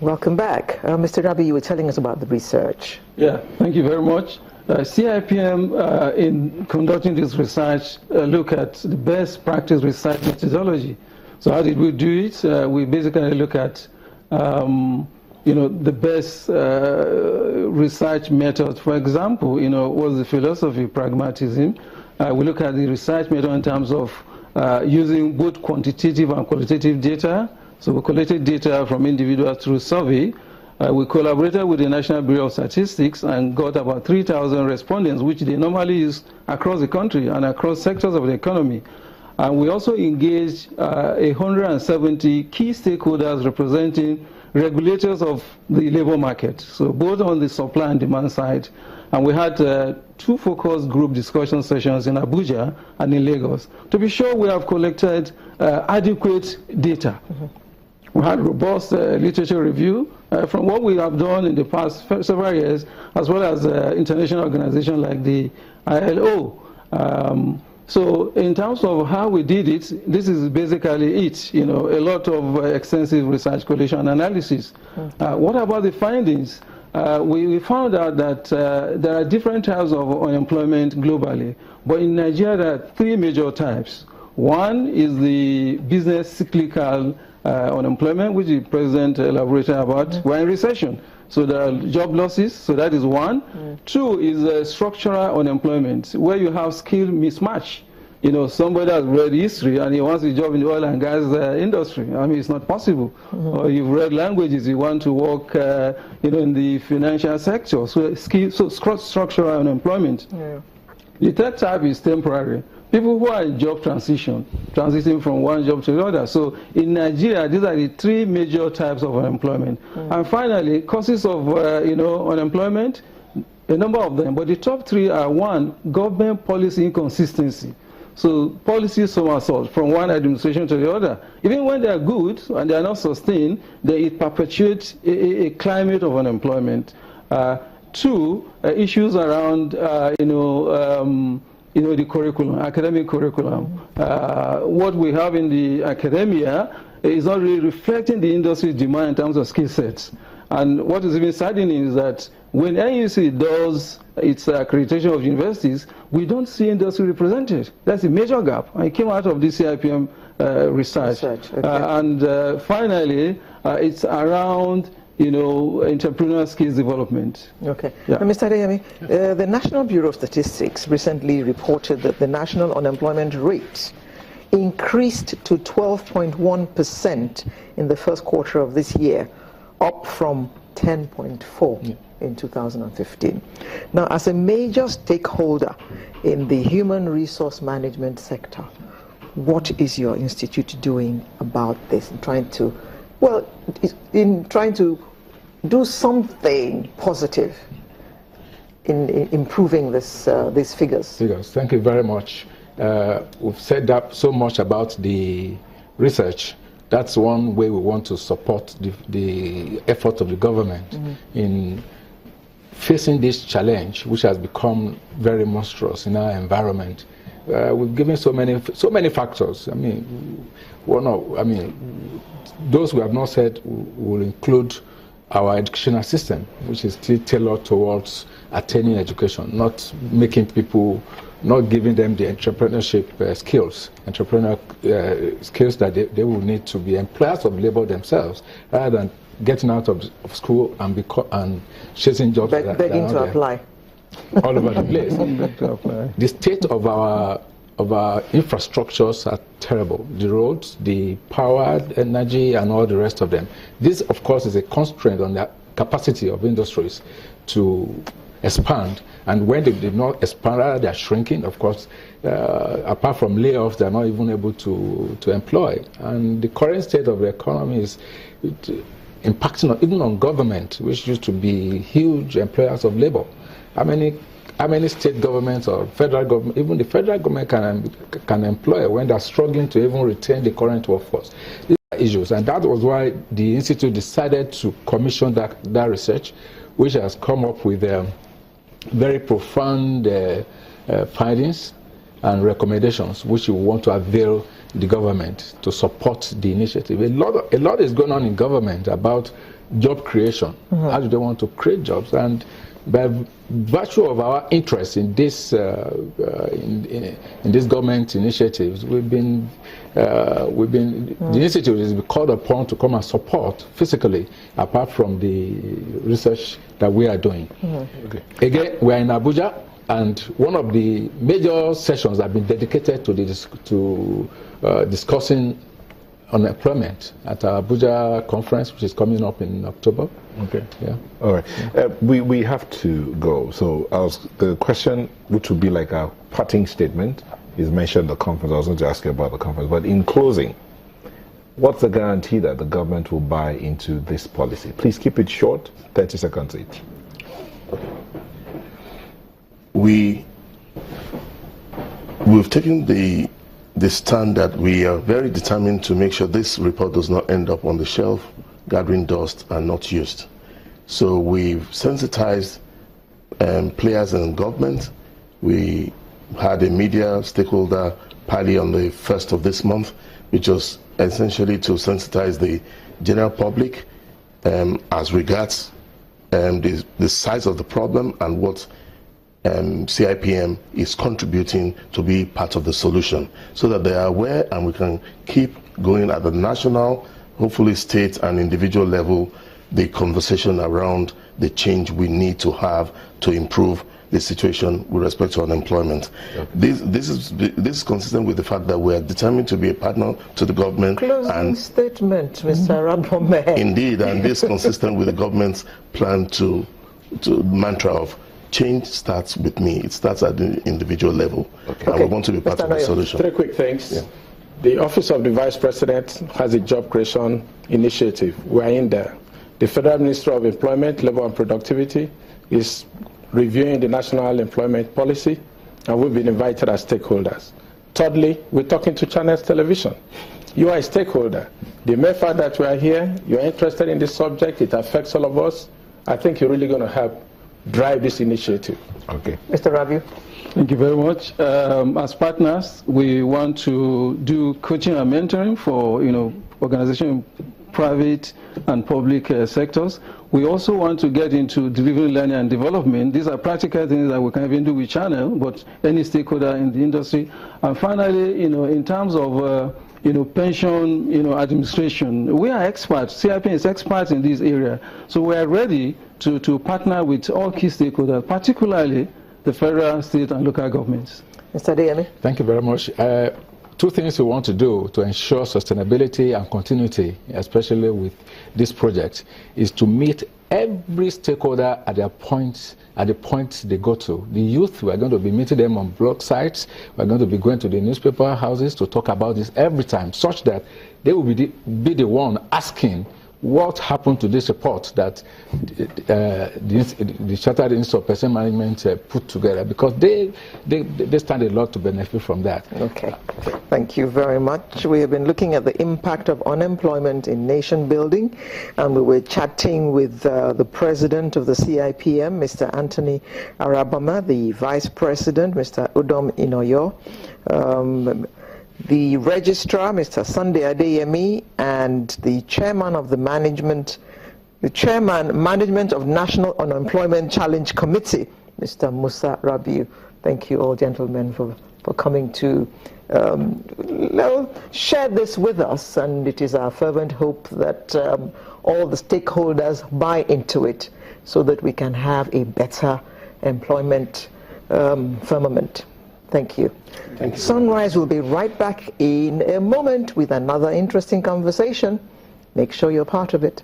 Welcome back. Mr. Rabi, you were telling us about the research. Yeah, thank you very much. CIPM, in conducting this research, look at the best practice research methodology. So how did we do it? We basically look at the best research method. For example, what's the philosophy, pragmatism. We look at the research method in terms of using both quantitative and qualitative data. So we collected data from individuals through survey. We collaborated with the National Bureau of Statistics and got about 3,000 respondents, which they normally use across the country and across sectors of the economy. And we also engaged 170 key stakeholders representing regulators of the labor market, so both on the supply and demand side. And we had 2 focus group discussion sessions in Abuja and in Lagos to be sure we have collected adequate data. We had robust literature review from what we have done in the past several years, as well as international organizations like the ILO. So in terms of how we did it, this is basically it, a lot of extensive research, collation, and analysis. What about the findings? We found out that there are different types of unemployment globally, but in Nigeria there are 3 major types. One is the business cyclical unemployment, which the President elaborated about. We're in recession, so there are job losses, so that is one. 2 is structural unemployment, where you have skill mismatch. Somebody has read history and he wants a job in the oil and gas industry. I mean, it's not possible. Or you've read languages, you want to work, in the financial sector. So structural unemployment. Yeah. The third type is temporary. People who are in job transiting from one job to the other. So in Nigeria, these are the 3 major types of unemployment. And finally, causes of unemployment, a number of them, but the top 3 are: 1, government policy inconsistency. So policy somersault from one administration to the other. Even when they are good and they are not sustained, it perpetuates a climate of unemployment. 2, issues around the curriculum, academic curriculum. What we have in the academia is not really reflecting the industry demand in terms of skill sets. And what is even saddening is that when NUC does its accreditation of universities, we don't see industry represented. That's a major gap. And it came out of the CIPM research. Okay. And finally, it's around entrepreneurial skills development. Okay. Yeah. Now, Mr. Adeyemi, the National Bureau of Statistics recently reported that the national unemployment rate increased to 12.1% in the first quarter of this year, up from 10.4% in 2015. Now, as a major stakeholder in the human resource management sector, what is your institute doing about this and trying to do something positive in improving these figures? Thank you very much. We've said that so much about the research. That's one way we want to support the effort of the government in facing this challenge, which has become very monstrous in our environment. We've given so many factors. I mean, those we have not said will include our educational system, which is still tailored towards attaining education, not making people, not giving them the entrepreneurship skills that they will need to be employers of labor themselves, rather than getting out of school and chasing jobs. Begging to apply. All over the place. The state of our infrastructures are terrible. The roads, the power, energy, and all the rest of them. This, of course, is a constraint on the capacity of industries to expand. And when they did not expand, rather they are shrinking. Of course, apart from layoffs, they are not even able to employ. And the current state of the economy is impacting even on government, which used to be huge employers of labor. How many state governments or federal government, even the federal government can employ when they're struggling to even retain the current workforce? These are issues, and that was why the Institute decided to commission that research, which has come up with very profound findings and recommendations, which we want to avail the government to support the initiative. A lot is going on in government about job creation. How do they want to create jobs? And by virtue of our interest in this in this government initiatives, the institute is called upon to come and support physically, apart from the research that we are doing. Okay. Again, we are in Abuja, and one of the major sessions have been dedicated to discussing unemployment at our Abuja conference, which is coming up in October. Okay. Yeah. All right. We have to go. So the question, which would be like a parting statement, is mentioned the conference. I was going to ask you about the conference, but in closing, what's the guarantee that the government will buy into this policy? Please keep it short, 30 seconds each. We've taken the stand that we are very determined to make sure this report does not end up on the shelf, gathering dust and not used. So we've sensitized players in government. We had a media stakeholder party on the 1st of this month, which was essentially to sensitize the general public as regards the size of the problem and what CIPM is contributing to be part of the solution, so that they are aware and we can keep going at the national, hopefully state and individual level, the conversation around the change we need to have to improve the situation with respect to unemployment. Okay. This is consistent with the fact that we are determined to be a partner to the government. Closing statement, Mr. Rabome. Indeed, and this is consistent with the government's plan to mantra of change starts with me. It starts at the individual level. Okay. And we want to be part of the solution. 3 quick things. Yeah. The Office of the Vice President has a job creation initiative. We're in there. The Federal Ministry of Employment, Labor and Productivity is reviewing the National Employment Policy, and we've been invited as stakeholders. Thirdly, we're talking to Channels Television. You are a stakeholder. The mere fact that we are here, you're interested in this subject, it affects all of us, I think you're really going to help drive this initiative. Okay. Mr. Rabiu. Thank you very much. As partners, we want to do coaching and mentoring for organization, private and public sectors. We also want to get into delivering learning and development. These are practical things that we can even do with Channel, but any stakeholder in the industry. And finally, in terms of pension, administration, we are experts. CIP is experts in this area, so we are ready to partner with all key stakeholders, particularly the federal, state, and local governments. Mr. Adeyemi. Thank you very much. 2 things we want to do to ensure sustainability and continuity, especially with this project, is to meet every stakeholder at the point they go to. The youth, we're going to be meeting them on blog sites. We're going to be going to the newspaper houses to talk about this every time, such that they will be the one asking what happened to this report that the Chartered Institute of Personnel Management put together, because they stand a lot to benefit from that. Okay, thank you very much. We have been looking at the impact of unemployment in nation building, and we were chatting with the president of the CIPM, Mr. Anthony Arabama, the vice president, Mr. Udom Inoyo, the registrar, Mr. Sunday Adeyemi, and the chairman of the management of National Unemployment Challenge Committee, Mr. Musa Rabiu. Thank you all, gentlemen, for coming to share this with us, and it is our fervent hope that all the stakeholders buy into it so that we can have a better employment firmament. Thank you. Thank you. Sunrise will be right back in a moment with another interesting conversation. Make sure you're part of it.